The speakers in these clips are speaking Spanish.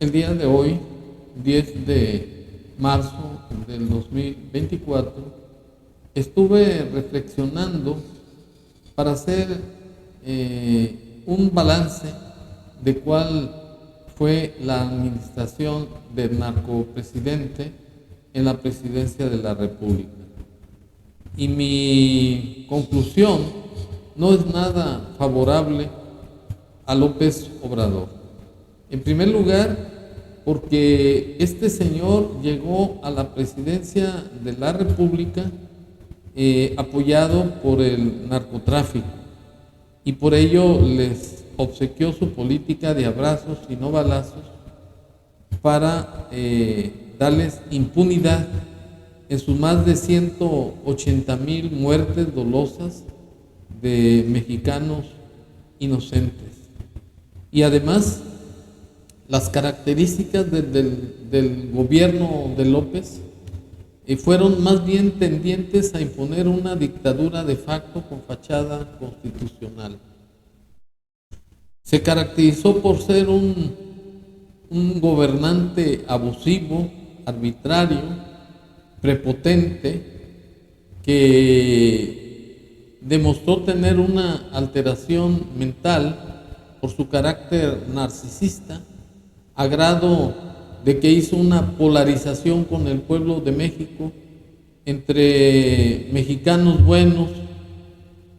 El día de hoy, 10 de marzo del 2024, estuve reflexionando para hacer un balance de cuál fue la administración del narcopresidente en la presidencia de la República. Y mi conclusión no es nada favorable a López Obrador. En primer lugar, porque este señor llegó a la presidencia de la República apoyado por el narcotráfico, y por ello les obsequió su política de abrazos y no balazos para darles impunidad en sus más de 180,000 muertes dolosas de mexicanos inocentes. Y además, las características del gobierno de López fueron más bien tendientes a imponer una dictadura de facto con fachada constitucional. Se caracterizó por ser un gobernante abusivo, arbitrario, prepotente, que demostró tener una alteración mental por su carácter narcisista, a grado de que hizo una polarización con el pueblo de México entre mexicanos buenos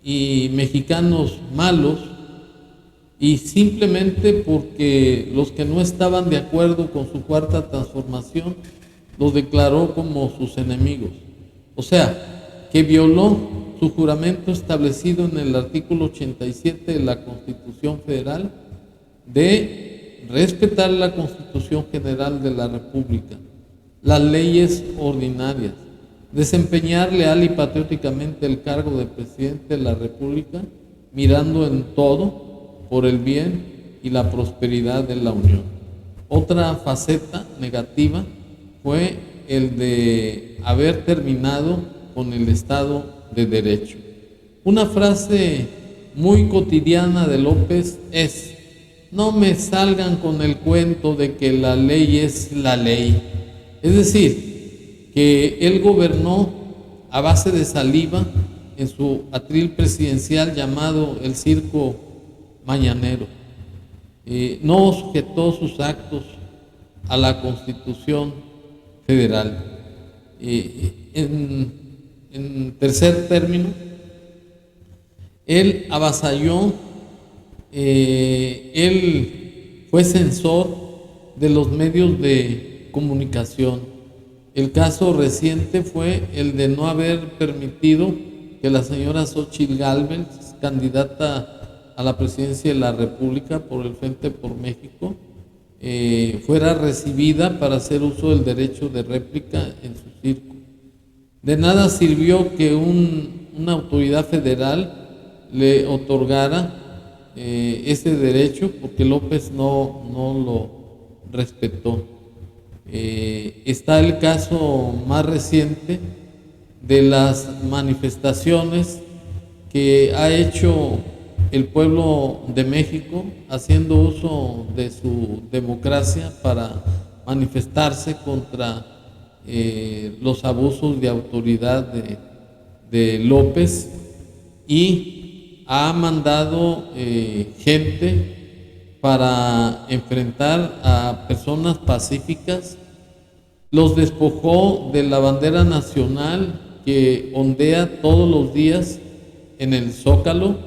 y mexicanos malos, y simplemente porque los que no estaban de acuerdo con su cuarta transformación los declaró como sus enemigos. O sea, que violó su juramento establecido en el artículo 87 de la Constitución Federal de respetar la Constitución General de la República, las leyes ordinarias, desempeñar leal y patrióticamente el cargo de presidente de la República, mirando en todo por el bien y la prosperidad de la Unión. Otra faceta negativa fue el de haber terminado con el Estado de Derecho. Una frase muy cotidiana de López es: no me salgan con el cuento de que la ley es la ley. Es decir, que él gobernó a base de saliva en su atril presidencial llamado el circo mañanero. No sujetó sus actos a la Constitución Federal. En tercer término, él avasalló, él fue censor de los medios de comunicación. El caso reciente fue el de no haber permitido que la señora Xóchitl Gálvez, candidata a la presidencia de la República por el Frente por México, fuera recibida para hacer uso del derecho de réplica en su circo. De nada sirvió que una autoridad federal le otorgara ese derecho, porque López no lo respetó. Está el caso más reciente de las manifestaciones que ha hecho el pueblo de México, haciendo uso de su democracia para manifestarse contra los abusos de autoridad de López, y ha mandado gente para enfrentar a personas pacíficas. Los despojó de la bandera nacional que ondea todos los días en el Zócalo,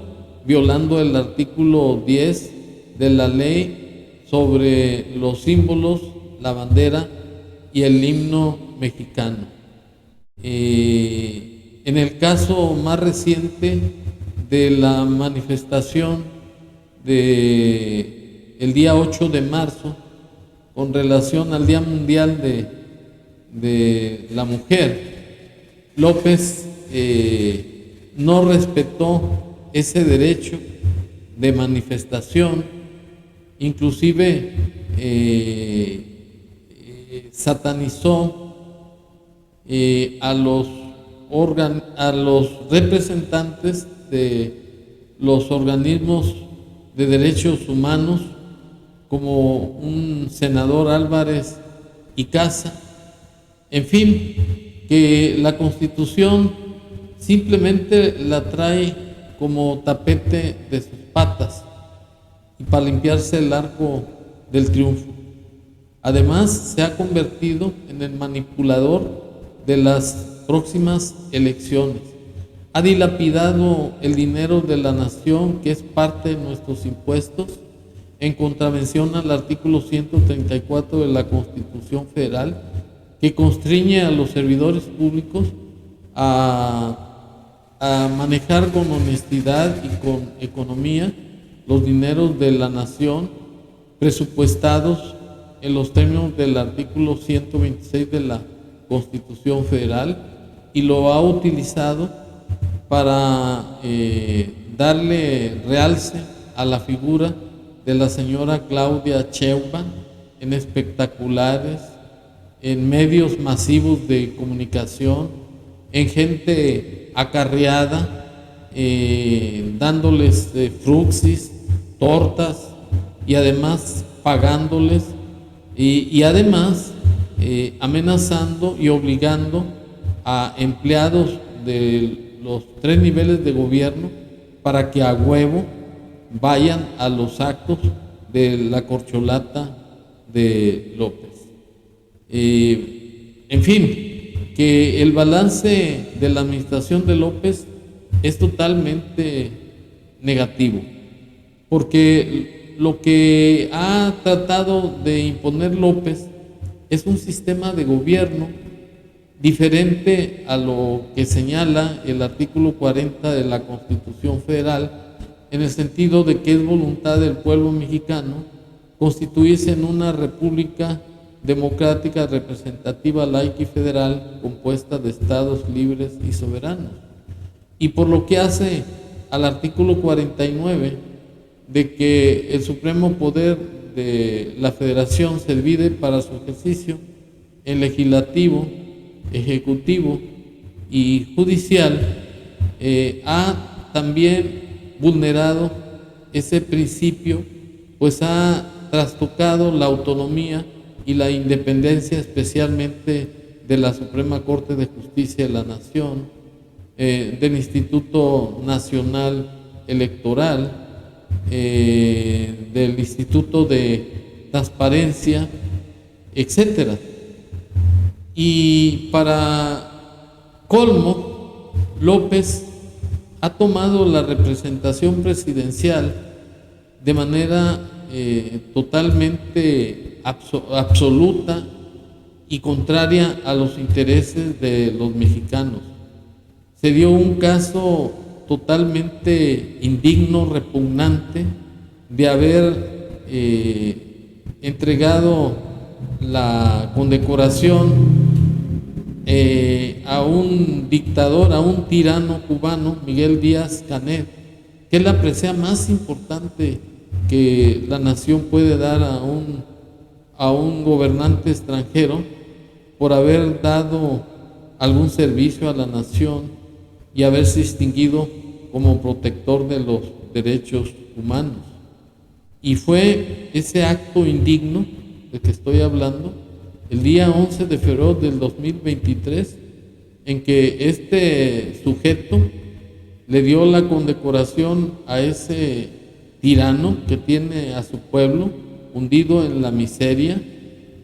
violando el artículo 10 de la ley sobre los símbolos, la bandera y el himno mexicano. En el caso más reciente de la manifestación del día 8 de marzo, con relación al Día Mundial de la Mujer, López no respetó ese derecho de manifestación, inclusive satanizó a los representantes de los organismos de derechos humanos como un senador Álvarez y Casa. En fin, que la Constitución simplemente la trae como tapete de sus patas y para limpiarse el arco del triunfo. Además, se ha convertido en el manipulador de las próximas elecciones. Ha dilapidado el dinero de la nación, que es parte de nuestros impuestos, en contravención al artículo 134 de la Constitución Federal, que constriñe a los servidores públicos a manejar con honestidad y con economía los dineros de la nación, presupuestados en los términos del artículo 126 de la Constitución Federal, y lo ha utilizado para darle realce a la figura de la señora Claudia Sheinbaum en espectaculares, en medios masivos de comunicación, en gente acarreada, dándoles fruxis, tortas, y además pagándoles, y además amenazando y obligando a empleados de los 3 niveles de gobierno para que a huevo vayan a los actos de la corcholata de López. En fin, que el balance de la administración de López es totalmente negativo, porque lo que ha tratado de imponer López es un sistema de gobierno diferente a lo que señala el artículo 40 de la Constitución Federal, en el sentido de que es voluntad del pueblo mexicano constituirse en una república democrática, representativa, laica y federal, compuesta de estados libres y soberanos. Y por lo que hace al artículo 49, de que el supremo poder de la federación se divide para su ejercicio en legislativo, ejecutivo y judicial, ha también vulnerado ese principio, pues ha trastocado la autonomía y la independencia, especialmente de la Suprema Corte de Justicia de la Nación, del Instituto Nacional Electoral, del Instituto de Transparencia, etcétera. Y para colmo, López ha tomado la representación presidencial de manera totalmente absoluta y contraria a los intereses de los mexicanos. Se dio un caso totalmente indigno, repugnante, de haber entregado la condecoración a un dictador, a un tirano cubano, Miguel Díaz-Canel, que es la presea más importante que la nación puede dar a un gobernante extranjero, por haber dado algún servicio a la nación y haberse distinguido como protector de los derechos humanos. Y fue ese acto indigno del que estoy hablando, el día 11 de febrero del 2023, en que este sujeto le dio la condecoración a ese tirano que tiene a su pueblo hundido en la miseria,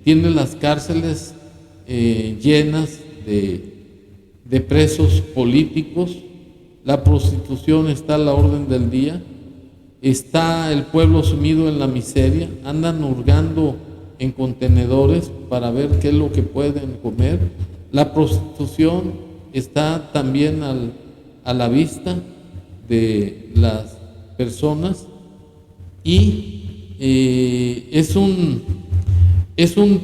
tiene las cárceles llenas de presos políticos, la prostitución está a la orden del día, está el pueblo sumido en la miseria, andan hurgando en contenedores para ver qué es lo que pueden comer. La prostitución está también a la vista de las personas, y es un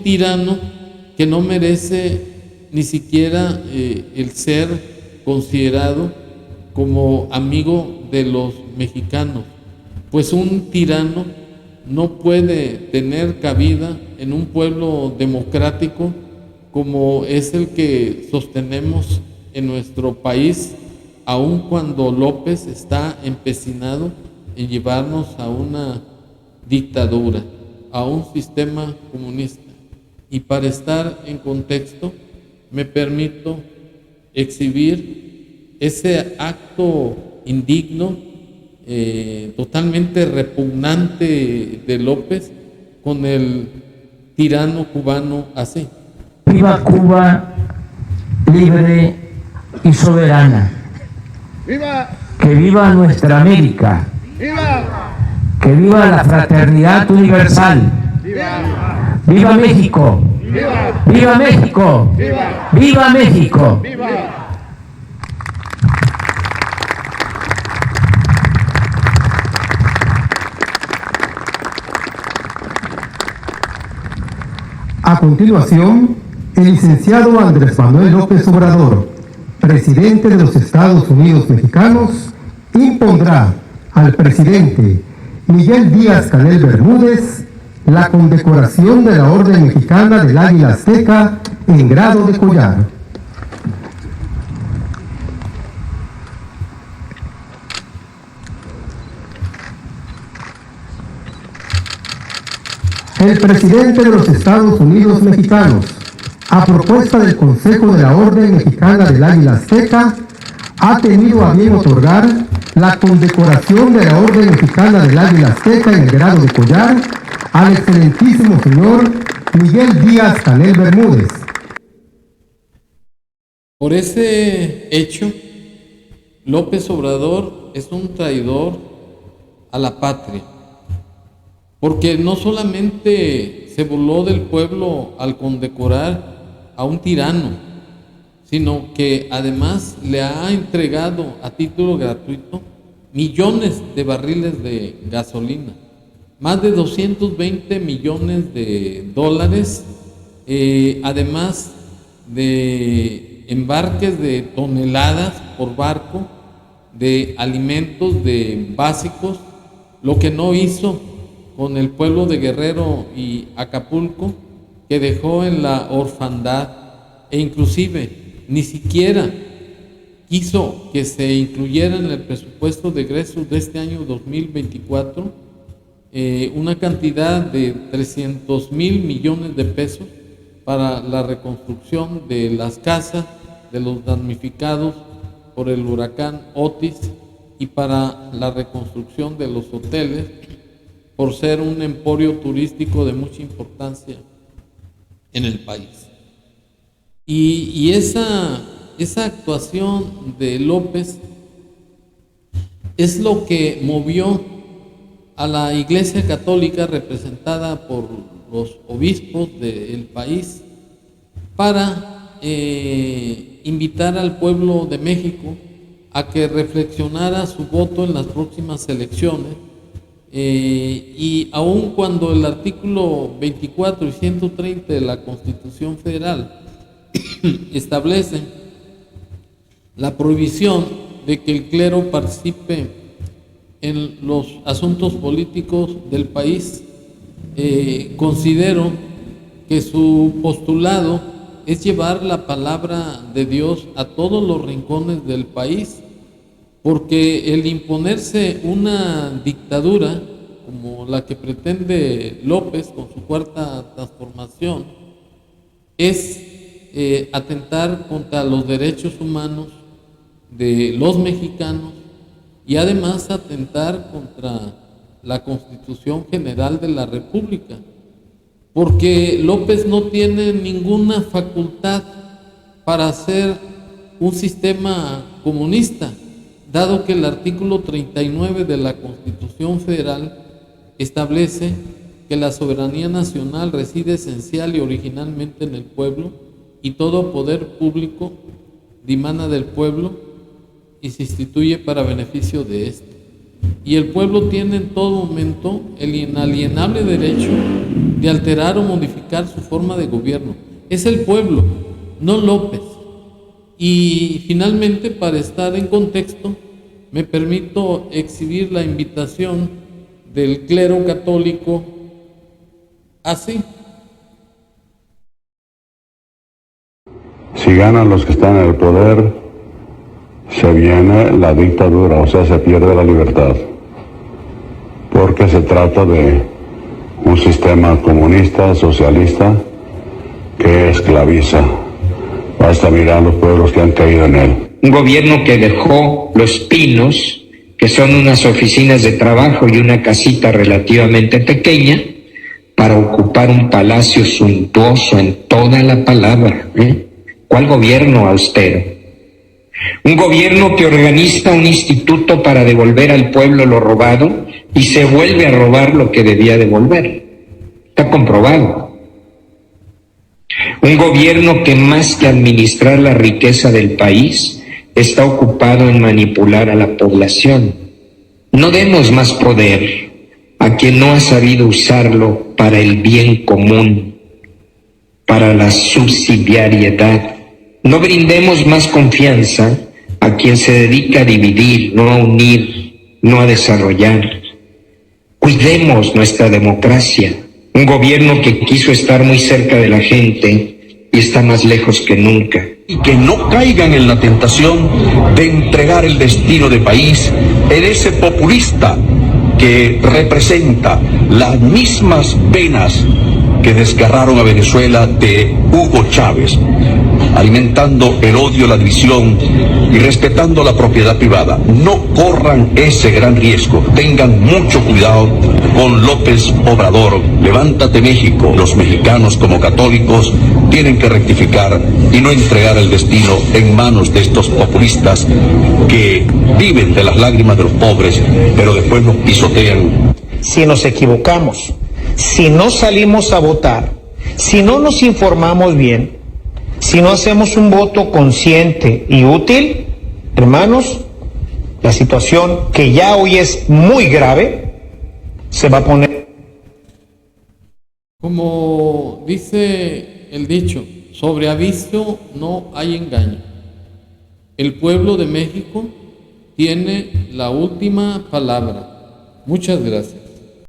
tirano que no merece ni siquiera el ser considerado como amigo de los mexicanos, pues un tirano no puede tener cabida en un pueblo democrático como es el que sostenemos en nuestro país, aun cuando López está empecinado en llevarnos a una dictadura. a un sistema comunista. Y para estar en contexto, me permito exhibir ese acto indigno, totalmente repugnante de López con el tirano cubano así. Viva Cuba libre y soberana. ¡Viva! Que viva nuestra América. ¡Viva! Que viva la fraternidad universal. ¡Viva! ¡Viva México! ¡Viva! ¡Viva México! ¡Viva! ¡Viva México! ¡Viva! A continuación, el licenciado Andrés Manuel López Obrador, presidente de los Estados Unidos Mexicanos, impondrá al presidente Miguel Díaz-Canel Bermúdez la condecoración de la Orden Mexicana del Águila Azteca en grado de collar. El presidente de los Estados Unidos Mexicanos, a propuesta del Consejo de la Orden Mexicana del Águila Azteca, ha tenido a bien otorgar la condecoración de la Orden Mexicana del Águila Azteca en el grado de collar al excelentísimo señor Miguel Díaz-Canel Bermúdez. Por ese hecho, López Obrador es un traidor a la patria, porque no solamente se burló del pueblo al condecorar a un tirano, sino que además le ha entregado a título gratuito millones de barriles de gasolina, más de 220 millones de dólares, además de embarques de toneladas por barco de alimentos básicos, lo que no hizo con el pueblo de Guerrero y Acapulco, que dejó en la orfandad, e inclusive ni siquiera quiso que se incluyera en el presupuesto de egresos de este año 2024 una cantidad de 300,000 millones de pesos para la reconstrucción de las casas de los damnificados por el huracán Otis y para la reconstrucción de los hoteles, por ser un emporio turístico de mucha importancia en el país. Y esa actuación de López es lo que movió a la Iglesia Católica, representada por los obispos del país, para invitar al pueblo de México a que reflexionara su voto en las próximas elecciones. Y aun cuando el artículo 24 y 130 de la Constitución Federal establece la prohibición de que el clero participe en los asuntos políticos del país, considero que su postulado es llevar la palabra de Dios a todos los rincones del país, porque el imponerse una dictadura como la que pretende López con su cuarta transformación es atentar contra los derechos humanos de los mexicanos y además atentar contra la Constitución General de la República, porque López no tiene ninguna facultad para hacer un sistema comunista, dado que el artículo 39 de la Constitución Federal establece que la soberanía nacional reside esencial y originalmente en el pueblo, y todo poder público dimana del pueblo y se instituye para beneficio de éste. Y el pueblo tiene en todo momento el inalienable derecho de alterar o modificar su forma de gobierno. Es el pueblo, no López. Y finalmente, para estar en contexto, me permito exhibir la invitación del clero católico así. Si ganan los que están en el poder, se viene la dictadura, o sea, se pierde la libertad, porque se trata de un sistema comunista, socialista, que esclaviza. Basta mirar los pueblos que han caído en él. Un gobierno que dejó Los Pinos, que son unas oficinas de trabajo y una casita relativamente pequeña, para ocupar un palacio suntuoso en toda la palabra. ¿Cuál gobierno austero? Un gobierno que organiza un instituto para devolver al pueblo lo robado y se vuelve a robar lo que debía devolver. Está comprobado. Un gobierno que más que administrar la riqueza del país, está ocupado en manipular a la población. No demos más poder a quien no ha sabido usarlo para el bien común, para la subsidiariedad. No brindemos más confianza a quien se dedica a dividir, no a unir, no a desarrollar. Cuidemos nuestra democracia. Un gobierno que quiso estar muy cerca de la gente y está más lejos que nunca. Y que no caigan en la tentación de entregar el destino del país en ese populista que representa las mismas venas que desgarraron a Venezuela de Hugo Chávez, alimentando el odio, la división y respetando la propiedad privada. No corran ese gran riesgo. Tengan mucho cuidado con López Obrador. Levántate México. Los mexicanos como católicos tienen que rectificar y no entregar el destino en manos de estos populistas que viven de las lágrimas de los pobres, pero después los pisotean. Si nos equivocamos, si no salimos a votar, si no nos informamos bien, si no hacemos un voto consciente y útil, hermanos, la situación que ya hoy es muy grave, se va a poner. Como dice el dicho, sobre aviso no hay engaño. El pueblo de México tiene la última palabra. Muchas gracias.